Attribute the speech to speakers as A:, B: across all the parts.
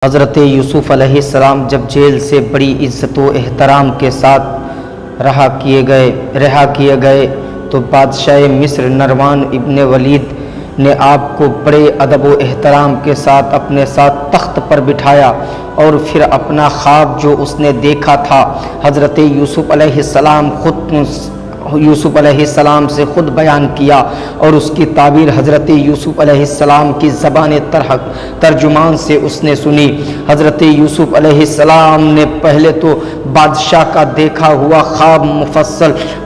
A: حضرت یوسف علیہ السلام جب جیل سے بڑی عزت و احترام کے ساتھ رہا کیے گئے تو بادشاہ مصر نروان ابن ولید نے آپ کو بڑے ادب و احترام کے ساتھ اپنے ساتھ تخت پر بٹھایا اور پھر اپنا خواب جو اس نے دیکھا تھا حضرت یوسف علیہ السلام سے خود بیان کیا اور اس کی تعبیر حضرت یوسف علیہ السلام کی زبان ترجمان سے اس نے سنی۔ حضرت یوسف علیہ السلام نے پہلے تو بادشاہ کا دیکھا ہوا خواب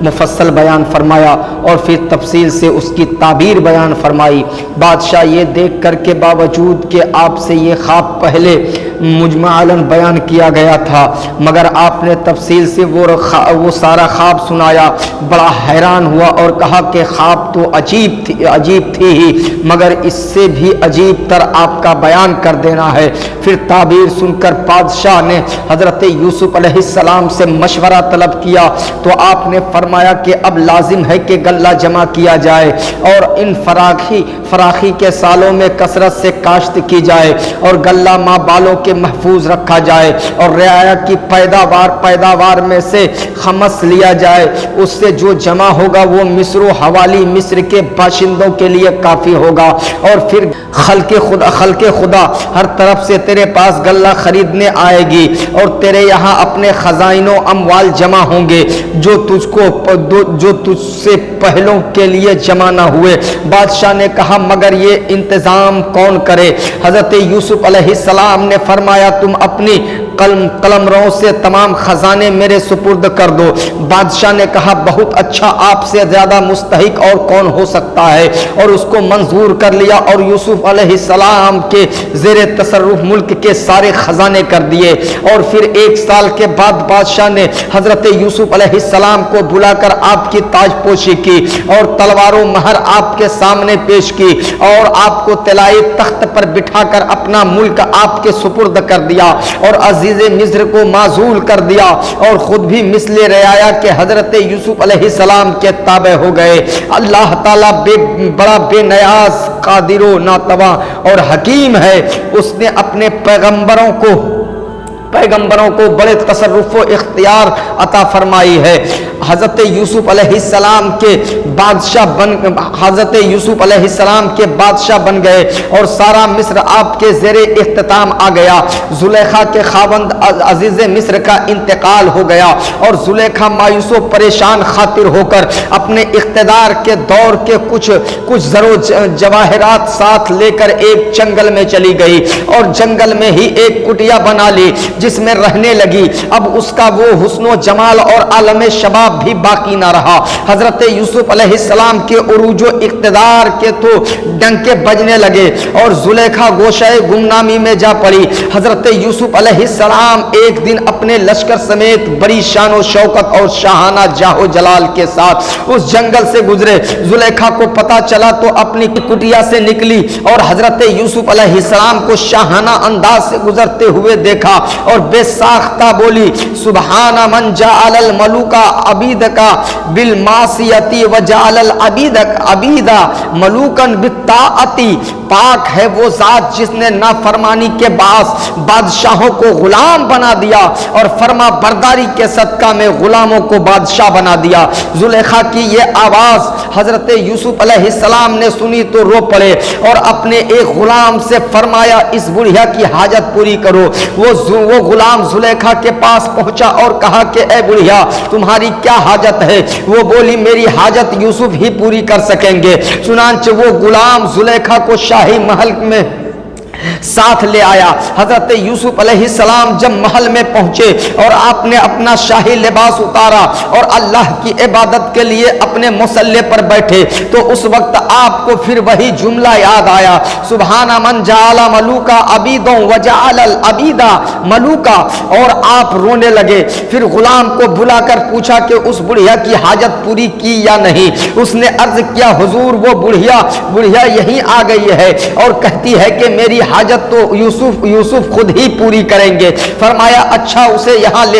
A: مفصل بیان فرمایا اور پھر تفصیل سے اس کی تعبیر بیان فرمائی۔ بادشاہ یہ دیکھ کر کے باوجود کہ آپ سے یہ خواب پہلے مجمعاً بیان کیا گیا تھا مگر آپ نے تفصیل سے وہ سارا خواب سنایا، بڑا حیران ہوا اور کہا کہ خواب تو عجیب تھی ہی مگر اس سے بھی عجیب تر آپ کا بیان کر دینا ہے۔ پھر تعبیر سن کر بادشاہ نے حضرت یوسف علیہ السلام سے مشورہ طلب کیا تو آپ نے فرمایا کہ اب لازم ہے کہ غلہ جمع کیا جائے اور ان فراخی کے سالوں میں کثرت سے کاشت کی جائے اور غلہ ماں بالوں کے محفوظ رکھا جائے اور رعایا کی پیداوار میں سے خمس لیا جائے، اس سے جو جمع ہوگا وہ مصر و حوالی مصر کے باشندوں کے لیے کافی ہوگا اور پھر خلق خدا ہر طرف سے تیرے پاس غلہ خریدنے آئے گی اور تیرے یہاں اپنے خزائن و اموال جمع ہوں گے جو تجھ سے پہلوں کے لیے جمع نہ ہوئے۔ بادشاہ نے کہا مگر یہ انتظام کون کرے؟ حضرت یوسف علیہ السلام نے فرمایا تم اپنی قلمروں سے تمام خزانے میرے سپرد کر دو۔ بادشاہ نے کہا بہت اچھا، آپ سے زیادہ مستحق اور کون ہو سکتا ہے، اور اس کو منظور کر لیا اور یوسف علیہ السلام کے زیر تصرف ملک کے سارے خزانے کر دیے۔ اور پھر 1 سال کے بعد بادشاہ نے حضرت یوسف علیہ السلام کو بلا کر آپ کی تاج پوشی کی اور تلوار و مہر آپ کے سامنے پیش کی اور آپ کو طلائی تخت پر بٹھا کر اپنا ملک آپ کے سپرد کر دیا اور عزیز مصر کو معزول کر دیا اور خود بھی مثل رعایا کے حضرت یوسف علیہ السلام کے تابع ہو گئے۔ اللہ تعالیٰ بڑا بے نیاز، قادر و ناتواں اور حکیم ہے۔ اس نے اپنے پیغمبروں کو بڑے تصرف و اختیار عطا فرمائی ہے۔ حضرت یوسف علیہ السلام کے بادشاہ بن گئے اور سارا مصر آپ کے زیر اختتام آ گیا۔ زلیخا کے خاوند عزیز مصر کا انتقال ہو گیا اور زلیخا مایوس و پریشان خاطر ہو کر اپنے اقتدار کے دور کے کچھ زر و جواہرات ساتھ لے کر ایک جنگل میں چلی گئی اور جنگل میں ہی ایک کٹیا بنا لی جس میں رہنے لگی۔ اب اس کا وہ حسن و جمال اور عالم شباب بھی باقی نہ رہا۔ حضرت یوسف علیہ السلام کے عروج و اقتدار کے تو ڈنکے بجنے لگے اور زلیخا گوشہ گمنامی میں جا پڑی۔ حضرت یوسف علیہ السلام ایک دن اپنے لشکر سمیت بڑی شان و شوکت اور شاہانہ جاہ و جلال کے ساتھ اس جنگل سے گزرے۔ زلیخا کو پتا چلا تو اپنی کٹیا سے نکلی اور حضرت یوسف علیہ السلام کو شاہانہ انداز سے گزرتے ہوئے دیکھا اور بے ساختہ بولی سبحان من جعل الملوک عبیدکا بالمعصیتی وجعل العبیدہ ملوکا بالطاعتی، پاک ہے وہ ذات جس نے نافرمانی کے باعث بادشاہوں کو غلام بنا دیا اور فرما برداری کے صدقہ میں غلاموں کو بادشاہ بنا دیا۔ زلیخا کی یہ آواز حضرت یوسف علیہ السلام نے سنی تو رو پڑے اور اپنے ایک غلام سے فرمایا اس بڑھیا کی حاجت پوری کرو۔ وہ غلام زلیخا کے پاس پہنچا اور کہا کہ اے بڑھیا تمہاری کیا حاجت ہے؟ وہ بولی میری حاجت یوسف ہی پوری کر سکیں گے۔ چنانچہ وہ غلام زلیخا کو شاہی محل میں ساتھ لے آیا۔ حضرت یوسف علیہ السلام جب محل میں پہنچے اور آپ نے اپنا شاہی لباس اتارا اور اللہ کی عبادت کے لیے اپنے مصلی پر بیٹھے تو اس وقت آپ کو پھر وہی جملہ یاد آیا سبحان من جعل ملوکا عبیدوں وجعل العبیدہ ملوکا، اور آپ رونے لگے۔ پھر غلام کو بلا کر پوچھا کہ اس بڑھیا کی حاجت پوری کی یا نہیں؟ اس نے عرض کیا حضور وہ بڑھیا یہی آ گئی ہے اور کہتی ہے کہ میری حاجت تو یوسف خود ہی پوری کریں گے۔ فرمایا اچھا اسے یہاں لے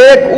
A: 1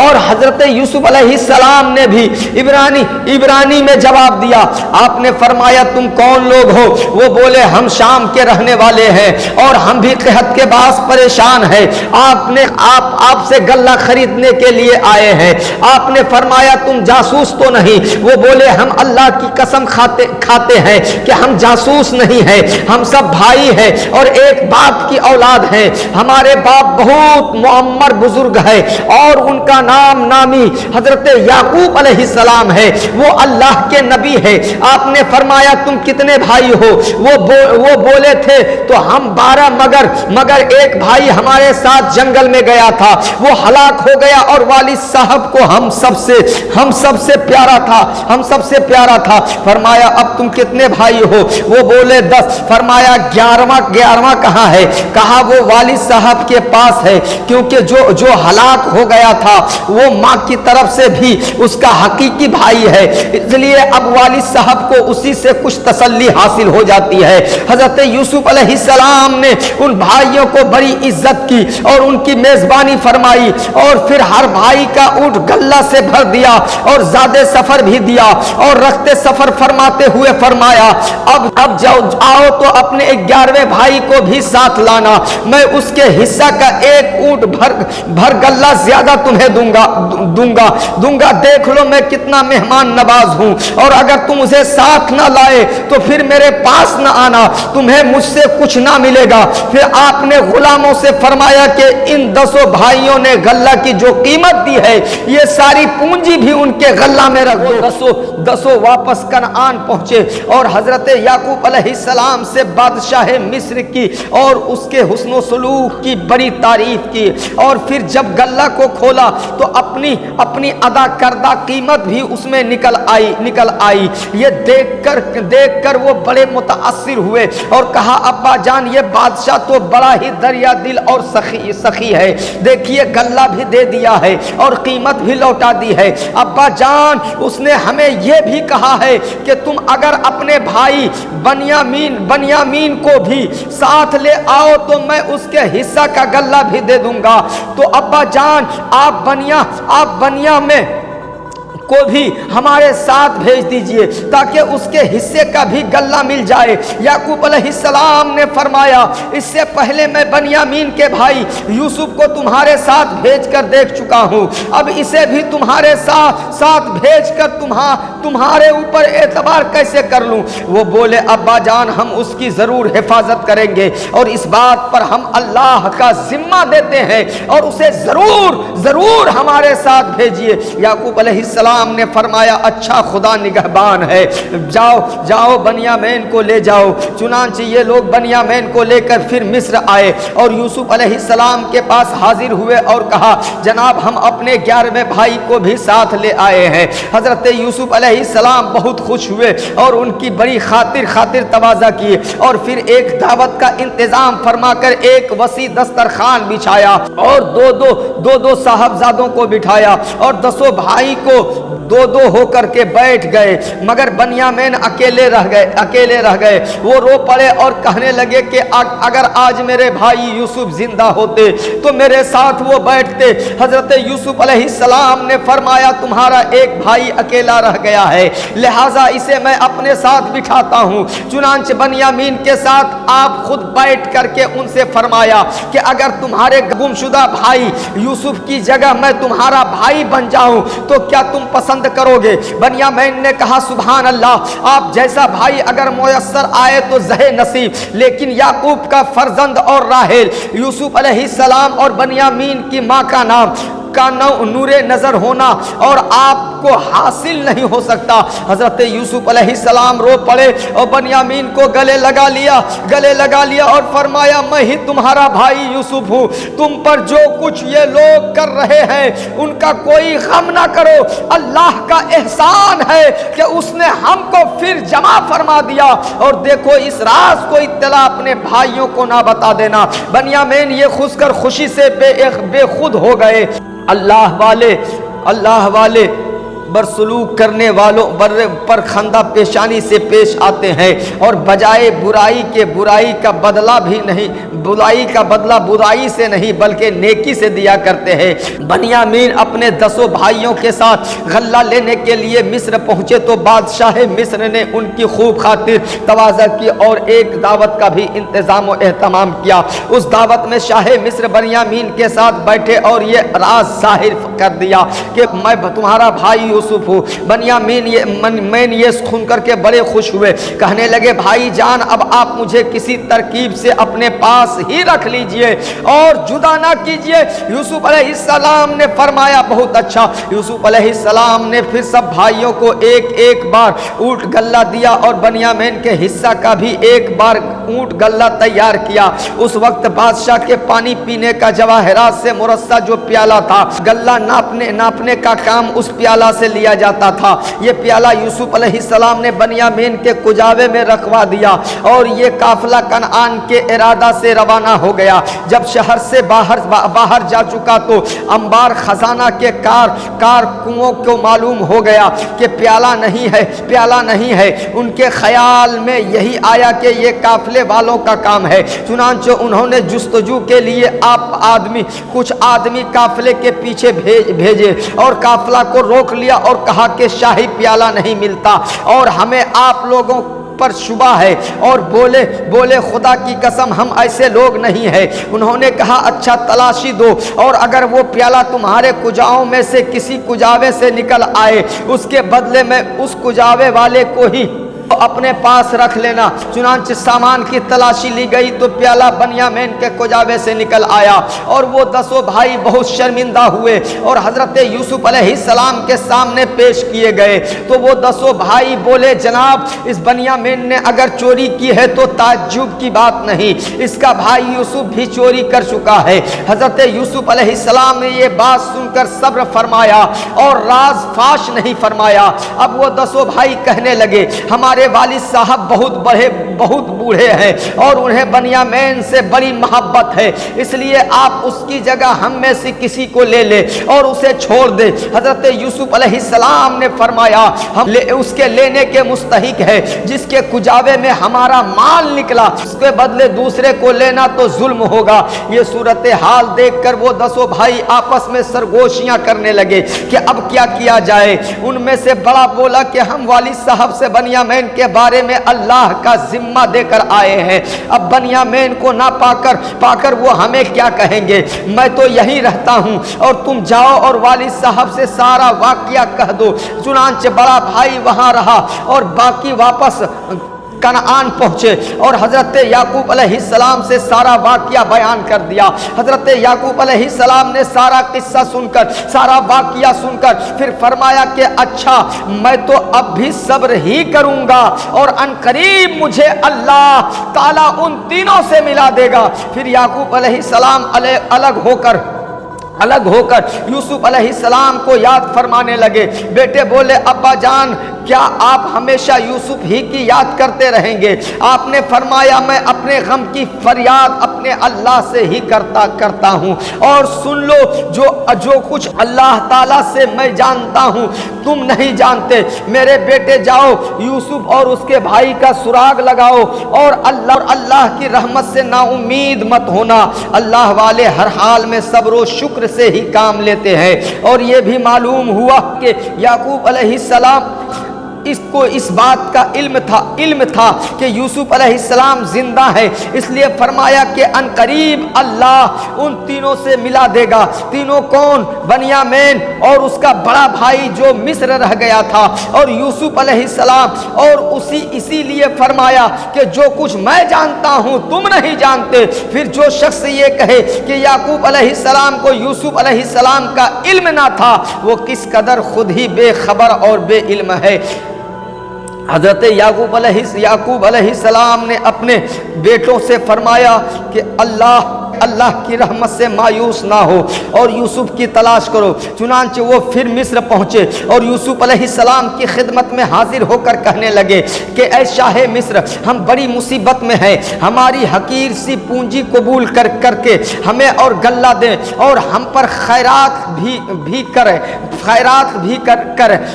A: اور حضرت یوسف علیہ السلام نے بھی عبرانی میں جواب دیا. آپ نے فرمایا تم کون لوگ ہو؟ وہ بولے ہم شام کے رہنے والے ہیں اور ہم بھی قحط کے باعث پریشان ہیں. آپ سے غلہ خریدنے کے لیے آئے ہیں. آپ نے فرمایا تم جاسوس تو نہیں؟ وہ بولے ہم اللہ کی قسم کھاتے ہیں کہ ہم جاسوس نہیں ہیں, ہم سب بھائی ہیں اور ایک باپ کی اولاد ہیں. ہمارے باپ بہت معمر بزرگ ہے اور ان کا نام نامی حضرت یعقوب علیہ السلام ہے, وہ اللہ کے نبی ہے. آپ نے فرمایا تم کتنے بھائی ہو؟ وہ بولے تھے تو ہم 12 مگر ایک بھائی ہمارے ساتھ جنگل میں گیا تھا, وہ ہلاک ہو گیا اور والد صاحب کو ہم سب سے پیارا تھا. فرمایا اب تم کتنے بھائی ہو؟ وہ بولے 10. فرمایا 11واں کہاں ہے؟ کہا وہ والد صاحب کے پاس ہے, کیونکہ جو ہلاک ہو گیا تھا وہ ماں کی طرف سے بھی اس کا حقیقی بھائی ہے, اس لیے اب والد صاحب کو اسی سے کچھ تسلی حاصل ہو جاتی ہے. حضرت یوسف علیہ السلام نے ان بھائیوں کو بڑی عزت کی اور ان کی میزبانی فرمائی اور پھر ہر بھائی کا اونٹ غلہ سے بھر دیا اور زیادہ سفر بھی دیا اور رخت سفر فرماتے ہوئے فرمایا اب آؤ تو اپنے 11ویں بھائی کو بھی ساتھ لانا, میں اس کے حصہ کا ایک اونٹ بھر غلہ زیادہ تمہیں دوں گا. دیکھ لو میں کتنا مہمان نواز ہوں, اور اگر تم اسے ساتھ نہ لائے تو پھر میرے پاس نہ آنا, تمہیں مجھ سے کچھ نہ ملے گا. پھر آپ نے غلاموں سے فرمایا کہ ان 10 بھائیوں نے غلہ کی جو قیمت دی ہے یہ ساری پونجی بھی ان کے غلہ میں رکھ دو. 10 واپس کنعان پہنچے اور حضرت یعقوب علیہ السلام سے بادشاہ مصر کی اور اس کے حسن و سلوک کی بڑی تعریف کی, اور پھر جب غلہ کو کھولا تو اپنی ادا کردہ قیمت بھی اس میں نکل آئی. یہ دیکھ کر وہ بڑے متاثر ہوئے اور کہا ابا جان یہ بادشاہ تو بڑا ہی دریا دل اور سخی ہے, دیکھیے غلہ بھی دے دیا ہے اور قیمت بھی لوٹا دی ہے. ابا جان اس نے ہمیں یہ بھی کہا ہے کہ تم اگر اپنے بھائی بنیامین کو بھی ساتھ لے آؤ تو میں اس کے حصہ کا غلہ بھی دے دوں گا. تو ابا جان آپ بنیامین کو بھی ہمارے ساتھ بھیج دیجئے تاکہ اس کے حصے کا بھی غلہ مل جائے. یعقوب علیہ السلام نے فرمایا اس سے پہلے میں بنیامین کے بھائی یوسف کو تمہارے ساتھ بھیج کر دیکھ چکا ہوں, اب اسے بھی تمہارے ساتھ بھیج کر تمہارے اوپر اعتبار کیسے کر لوں؟ وہ بولے ابا جان ہم اس کی ضرور حفاظت کریں گے اور اس بات پر ہم اللہ کا ذمہ دیتے ہیں اور اسے ضرور ہمارے ساتھ بھیجیے. یعقوب علیہ السلام نے فرمایا اچھا خدا نگہبان ہے, جاؤ بنیامین کو لے جاؤ. چنانچہ یہ لوگ بنیامین کو لے کر پھر مصر آئے اور یوسف علیہ السلام کے پاس حاضر ہوئے اور کہا جناب ہم اپنے 11ویں بھائی کو بھی ساتھ لے آئے ہیں. حضرت یوسف علیہ السلام بہت خوش ہوئے اور ان کی بڑی خاطر تواضع کی اور پھر ایک دعوت کا انتظام فرما کر ایک وسیع دسترخوان بچھایا اور دو صاحبزادوں کو بٹھایا اور 10 بھائی کو دو ہو کر کے بیٹھ گئے, مگر بنیامین اکیلے رہ گئے. وہ رو پڑے اور کہنے لگے کہ اگر آج میرے بھائی یوسف زندہ ہوتے تو میرے ساتھ وہ بیٹھتے. حضرت یوسف علیہ السلام نے فرمایا تمہارا ایک بھائی اکیلا رہ گیا ہے, لہٰذا اسے میں اپنے ساتھ بٹھاتا ہوں. چنانچہ بنیامین کے ساتھ آپ خود بیٹھ کر کے ان سے فرمایا کہ اگر تمہارے گمشدہ بھائی یوسف کی جگہ میں تمہارا بھائی بن جاؤں تو کیا تم پسند کرو گے؟ بنیامین نے کہا سبحان اللہ, آپ جیسا بھائی اگر میسر آئے تو زہ نصیب, لیکن یعقوب کا فرزند اور راحیل یوسف علیہ السلام اور بنیامین کی ماں کا نام کا نور نظر ہونا اور آپ کو حاصل نہیں ہو سکتا. حضرت یوسف علیہ السلام رو پڑے اور بنیامین کو گلے لگا لیا اور فرمایا میں ہی تمہارا بھائی یوسف ہوں, تم پر جو کچھ یہ لوگ کر رہے ہیں ان کا کوئی غم نہ کرو, اللہ کا احسان ہے کہ اس نے ہم کو پھر جمع فرما دیا, اور دیکھو اس راز کو اطلاع اپنے بھائیوں کو نہ بتا دینا. بنیامین یہ خوش کر خوشی سے بے خود ہو گئے. اللہ والے برسلوک کرنے والوں پر خندہ پیشانی سے پیش آتے ہیں، اور بجائے برائی کے برائی کا بدلہ بھی نہیں، برائی کا بدلہ برائی سے نہیں بلکہ نیکی سے دیا کرتے ہیں۔ بنیامین اپنے 10 بھائیوں کے ساتھ غلہ لینے کے لیے مصر پہنچے تو بادشاہ مصر نے ان کی خوب خاطر تواضع کی اور ایک دعوت کا بھی انتظام و اہتمام کیا۔ اس دعوت میں شاہ مصر بنیامین کے ساتھ بیٹھے اور یہ راز ظاہر کر دیا کہ میں تمہارا بھائی یوسف ہوں۔ بنیامین یہ سن کر کے بڑے خوش ہوئے، کہنے لگے بھائی جان اب آپ مجھے کسی ترکیب سے اپنے پاس ہی رکھ لیجئے اور جدا نہ کیجئے۔ یوسف علیہ السلام نے فرمایا بہت اچھا۔ یوسف علیہ السلام نے پھر سب بھائیوں کو ایک ایک بار اونٹ غلہ دیا اور بنیامین کے حصہ کا بھی ایک بار اونٹ غلہ تیار کیا۔ اس وقت بادشاہ کے پانی پینے کا جواہرات سے مرصع جو پیالہ تھا، غلہ ناپنے کا کام اس پیالہ سے لیا جاتا تھا۔ یہ پیالہ یوسف علیہ السلام نے بنیامین کے کجاوے میں رکھوا دیا اور یہ قافلہ کنعان کے ارادہ سے روانہ ہو گیا۔ جب شہر سے باہر جا چکا تو انبار خزانہ کے کارکنوں کو معلوم ہو گیا کہ پیالہ نہیں ہے۔ ان کے خیال میں یہی آیا کہ یہ قافلے والوں کا کام ہے، چنانچہ انہوں نے جستجو کے لیے کچھ آدمی قافلے کے پیچھے بھیجے اور قافلہ کو روک لیا اور کہا کہ شاہی پیالہ نہیں ملتا اور ہمیں آپ لوگوں پر شبہ ہے، اور بولے خدا کی قسم ہم ایسے لوگ نہیں ہیں۔ انہوں نے کہا اچھا تلاشی دو، اور اگر وہ پیالہ تمہارے کجاؤں میں سے کسی کجاوے سے نکل آئے اس کے بدلے میں اس کجاوے والے کو ہی اپنے پاس رکھ لینا۔ چنانچہ سامان کی تلاشی لی گئی تو پیالہ بنیامین کے کجاوے سے نکل آیا اور وہ 10 بھائی بہت شرمندہ ہوئے اور حضرت یوسف علیہ السلام کے سامنے پیش کیے گئے۔ تو وہ 10 بھائی بولے جناب اس بنیامین نے اگر چوری کی ہے تو تعجب کی بات نہیں، اس کا بھائی یوسف بھی چوری کر چکا ہے۔ حضرت یوسف علیہ السلام نے یہ بات سن کر صبر فرمایا اور راز فاش نہیں فرمایا۔ اب وہ 10 بھائی کہنے لگے ہمارے والد صاحب بہت بوڑھے ہیں اور انہیں بنیامین سے بڑی محبت ہے، اس لیے آپ اس کی جگہ ہم میں سے کسی کو لے لے اور اسے چھوڑ دے۔ حضرت یوسف علیہ السلام نے فرمایا ہم اس کے لینے کے مستحق ہے، جس کے کجاوے میں ہمارا مال نکلا اس کے بدلے دوسرے کو لینا تو ظلم ہوگا۔ یہ صورتحال دیکھ کر وہ 10 بھائی آپس میں سرگوشیاں کرنے لگے کہ اب کیا کیا جائے۔ ان میں سے بڑا بولا کہ ہم والد صاحب سے بنیامین کے بارے میں اللہ کا ذمہ دے کر آئے ہیں، اب بنیامین کو نہ پا کر وہ ہمیں کیا کہیں گے؟ میں تو یہی رہتا ہوں اور تم جاؤ اور والد صاحب سے سارا واقعہ کہہ دو۔ چنانچہ بڑا بھائی وہاں رہا اور باقی واپس کنعان پہنچے اور حضرت یعقوب علیہ السلام سے سارا واقعہ بیان کر دیا۔ حضرت یعقوب علیہ السلام نے سارا قصہ سن کر، سارا واقعہ سن کر پھر فرمایا کہ اچھا میں تو اب بھی صبر ہی کروں گا اور ان قریب مجھے اللہ تعالیٰ ان تینوں سے ملا دے گا۔ پھر یعقوب علیہ السلام الگ ہو کر یوسف علیہ السلام کو یاد فرمانے لگے۔ بیٹے بولے ابا جان کیا آپ ہمیشہ یوسف ہی کی یاد کرتے رہیں گے؟ آپ نے فرمایا میں اپنے غم کی فریاد اپنے اللہ سے ہی کرتا ہوں، اور سن لو جو کچھ اللہ تعالیٰ سے میں جانتا ہوں تم نہیں جانتے۔ میرے بیٹے جاؤ یوسف اور اس کے بھائی کا سراغ لگاؤ اور اللہ کی رحمت سے نا امید مت ہونا۔ اللہ والے ہر حال میں صبر و شکر سے ہی کام لیتے ہیں۔ اور یہ بھی معلوم ہوا کہ یعقوب علیہ السلام اس بات کا علم تھا کہ یوسف علیہ السلام زندہ ہے، اس لیے فرمایا کہ ان قریب اللہ ان تینوں سے ملا دے گا۔ تینوں کون؟ بنیامین اور اس کا بڑا بھائی جو مصر رہ گیا تھا اور یوسف علیہ السلام، اور اسی لیے فرمایا کہ جو کچھ میں جانتا ہوں تم نہیں جانتے۔ پھر جو شخص یہ کہے کہ یعقوب علیہ السلام کو یوسف علیہ السلام کا علم نہ تھا وہ کس قدر خود ہی بے خبر اور بے علم ہے۔ حضرت یعقوب علیہ السلام نے اپنے بیٹوں سے فرمایا کہ اللہ اللہ کی رحمت سے مایوس نہ ہو اور یوسف کی تلاش کرو۔ چنانچہ وہ پھر مصر پہنچے اور یوسف علیہ السلام کی خدمت میں حاضر ہو کر کہنے لگے کہ اے شاہ مصر، ہم بڑی مصیبت میں ہیں، ہماری حقیر سی پونجی قبول کر کے ہمیں اور غلہ دیں اور ہم پر خیرات بھی کر۔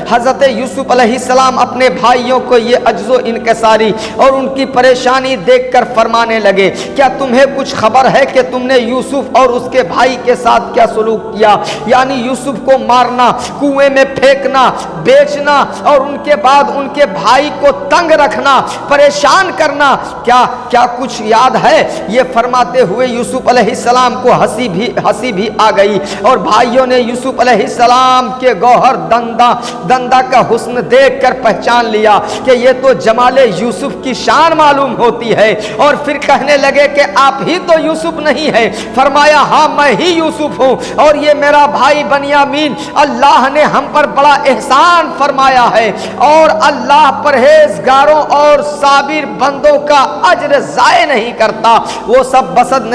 A: حضرت یوسف علیہ السلام اپنے بھائیوں کو یہ عجز و انکساری اور ان کی پریشانی دیکھ کر فرمانے لگے، کیا تمہیں کچھ خبر ہے کہ تم نے یوسف اور اس کے بھائی کے ساتھ کیا سلوک کیا؟ یعنی یوسف کو مارنا، کنویں میں پھینکنا، بیچنا اور ان کے بعد ان کے بھائی کو تنگ رکھنا، پریشان کرنا، کیا کچھ یاد ہے؟ یہ فرماتے ہوئے یوسف علیہ السلام کو ہنسی بھی آ گئی اور بھائیوں نے یوسف علیہ السلام کے گوہر دندہ کا حسن دیکھ کر پہچان لیا کہ یہ تو جمال یوسف کی شان معلوم ہوتی ہے، اور پھر کہنے لگے کہ آپ ہی تو یوسف نہیں ہے؟ فرمایا ہاں میں ہی یوسف ہوں، اور یہ میرا بھائی بنیامین، اللہ نے ہم پر بڑا احسان فرمایا ہے اور اللہ پرہیزگاروں اور صابر بندوں کا اجر ضائع نہیں کرتا۔ وہ سب بسط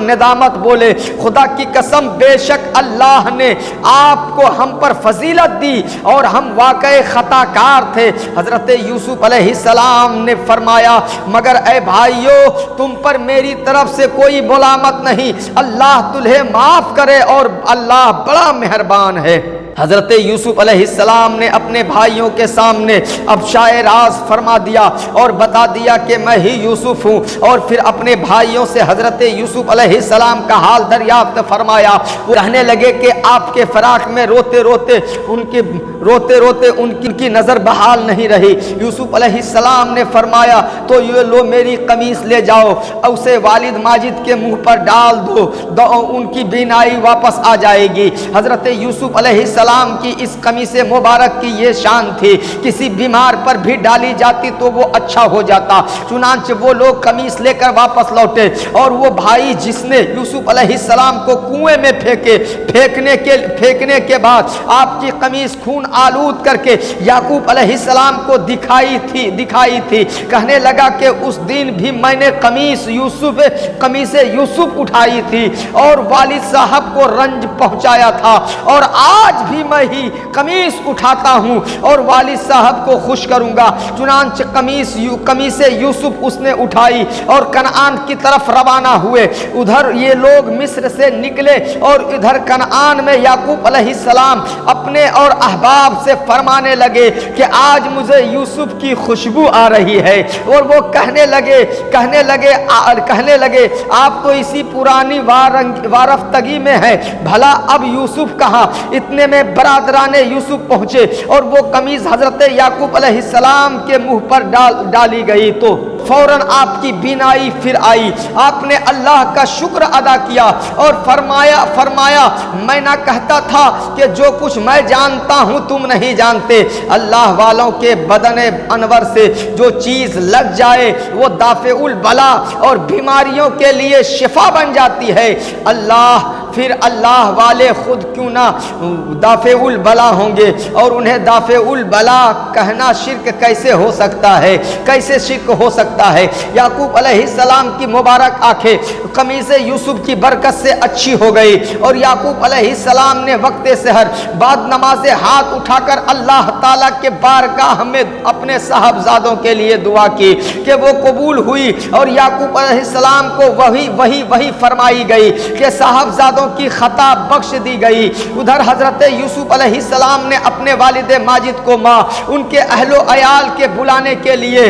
A: ندامت بولے، خدا کی قسم بے شک اللہ نے آپ کو ہم پر فضیلت دی اور ہم واقع خطا کار تھے۔ حضرت یوسف علیہ السلام نے فرمایا مگر اے بھائیو، تم پر میری طرف سے کوئی ملامت نہیں، اللہ تمہیں معاف کرے اور اللہ بڑا مہربان ہے۔ حضرت یوسف علیہ السلام نے اپنے بھائیوں کے سامنے افشائے راز فرما دیا اور بتا دیا کہ میں ہی یوسف ہوں، اور پھر اپنے بھائیوں سے حضرت یوسف علیہ السلام کا حال دریافت فرمایا۔ وہ کہنے لگے کہ آپ کے فراق میں روتے روتے ان کی نظر بحال نہیں رہی۔ یوسف علیہ السلام نے فرمایا تو یہ لو میری قمیص لے جاؤ، اسے والد ماجد کے منہ پر ڈال دو، ان کی بینائی واپس آ جائے گی۔ حضرت یوسف علیہ السلام کی اس قمیص مبارک کی یہ شان تھی، کسی بیمار پر بھی ڈالی جاتی تو وہ اچھا ہو جاتا۔ چنانچہ وہ لوگ قمیص لے کر واپس لوٹے، اور وہ بھائی جس نے یوسف علیہ السلام کو کنویں میں پھینکنے کے بعد آپ کی قمیص خون آلود کر کے یعقوب علیہ السلام کو دکھائی تھی، کہنے لگا کہ اس دن بھی میں نے قمیص یوسف اٹھائی تھی اور والد صاحب کو رنج پہنچایا تھا، اور آج بھی میں ہی قمیص اٹھاتا ہوں اور والد صاحب کو خوش کروں گا۔ چنانچہ قمیص یوسف اس نے اٹھائی اور کنعان کی طرف روانہ ہوئے۔ ادھر یہ لوگ مصر سے نکلے اور ادھر کنعان میں یعقوب علیہ السلام اپنے اور احباب سے فرمانے لگے کہ آج مجھے یوسف کی خوشبو آ رہی ہے، اور وہ کہنے لگے آپ تو اسی پرانی وارفتگی میں ہیں، بھلا اب یوسف کہاں؟ اتنے میں برادران یوسف پہنچے اور وہ قمیض حضرت یعقوب علیہ السلام کے منہ پر ڈالی گئی تو فوراً آپ کی بینائی پھر آئی۔ آپ نے اللہ کا شکر ادا کیا اور فرمایا میں نہ کہتا تھا کہ جو کچھ میں جانتا ہوں تم نہیں جانتے؟ اللہ والوں کے بدن انور سے جو چیز لگ جائے وہ دافع البلا اور بیماریوں کے لیے شفا بن جاتی ہے۔ پھر اللہ والے خود کیوں نہ دافع البلا ہوں گے، اور انہیں دافع البلا کہنا شرک کیسے ہو سکتا ہے؟ یعقوب علیہ السلام کی مبارک آنکھیں قمیص یوسف کی برکت سے اچھی ہو گئی، اور یعقوب علیہ السلام نے وقت سحر بعد نماز ہاتھ اٹھا کر اللہ تعالیٰ کے بارگاہ میں اپنے صاحبزادوں کے لیے دعا کی کہ وہ قبول ہوئی، اور یعقوب علیہ السلام کو وہی فرمائی گئی کہ صاحبزادوں کی خطا بخش دی گئی۔ ادھر حضرت یوسف علیہ السلام نے اپنے والد ماجد کو ماں ان کے اہل و عیال کے بلانے کے لیے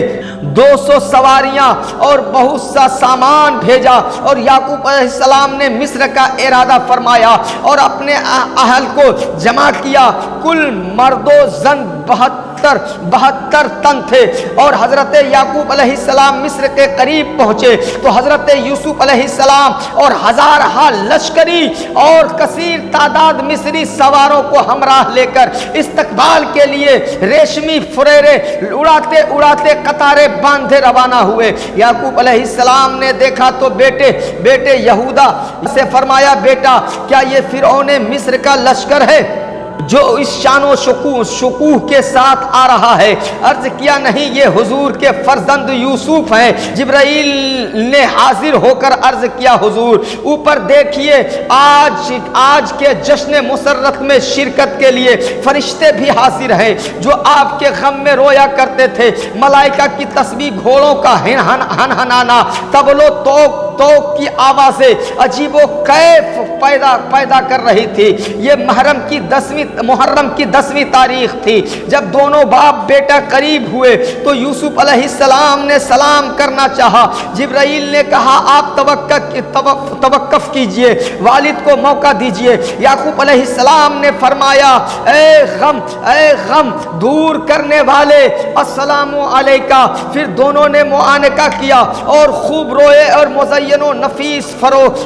A: 200 سواریاں اور بہت سا سامان بھیجا، اور یعقوب علیہ السلام نے مصر کا ارادہ فرمایا اور اپنے اہل کو جمع کیا۔ کل مرد و زن 72 تن تھے، اور حضرت یعقوب علیہ السلام مصر کے قریب پہنچے تو حضرت یوسف علیہ السلام اور ہزارہ لشکری اور کثیر تعداد مصری سواروں کو ہمراہ لے کر استقبال کے لیے ریشمی فریرے اڑاتے قطاریں باندھے روانہ ہوئے۔ یعقوب علیہ السلام نے دیکھا تو بیٹے یہودا سے فرمایا بیٹا کیا یہ فرعون مصر کا لشکر ہے؟ جو اس شان و شکوہ کے ساتھ آ رہا ہے۔ عرض کیا نہیں یہ حضور کے فرزند یوسف ہیں۔ جبرائیل نے حاضر ہو کر عرض کیا حضور اوپر دیکھیے آج کے جشن مسرت میں شرکت کے لیے فرشتے بھی حاضر ہیں جو آپ کے غم میں رویا کرتے تھے۔ ملائکہ کی تسبیح، گھوڑوں کا ہنہنانا، تبلو توق کی آوازیں عجیب و کیف پیدا کر رہی تھی۔ یہ محرم کی 10ویں تاریخ تھی جب دونوں باپ بیٹا قریب ہوئے تو یوسف علیہ السلام نے سلام کرنا چاہا۔ جبرائیل نے کہا آپ توقف کیجئے، والد کو موقع دیجئے۔ یعقوب علیہ السلام نے فرمایا اے غم دور کرنے والے السلام علیکہ۔ پھر دونوں نے معانقہ کیا اور خوب روئے اور مزین و نفیس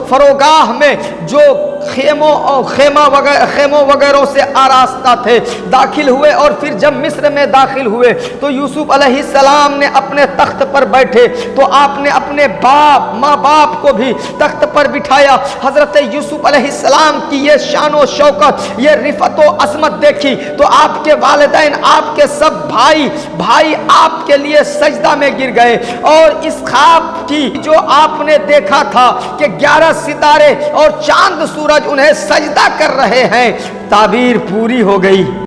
A: فروگاہ میں جو خیموں وغیرہ سے آراستہ تھے داخل ہوئے، اور پھر جب مصر میں داخل ہوئے تو یوسف علیہ السلام نے اپنے تخت پر بیٹھے تو آپ نے اپنے ماں باپ کو بھی تخت پر بٹھایا۔ حضرت یوسف علیہ السلام کی یہ شان و شوکت، یہ رفعت و عظمت دیکھی تو آپ کے والدین، آپ کے سب بھائی آپ کے لیے سجدہ میں گر گئے، اور اس خواب کی جو آپ نے دیکھا تھا کہ 11 ستارے اور چاند سورج انہیں سجدہ کر رہے ہیں، تعبیر پوری ہو گئی۔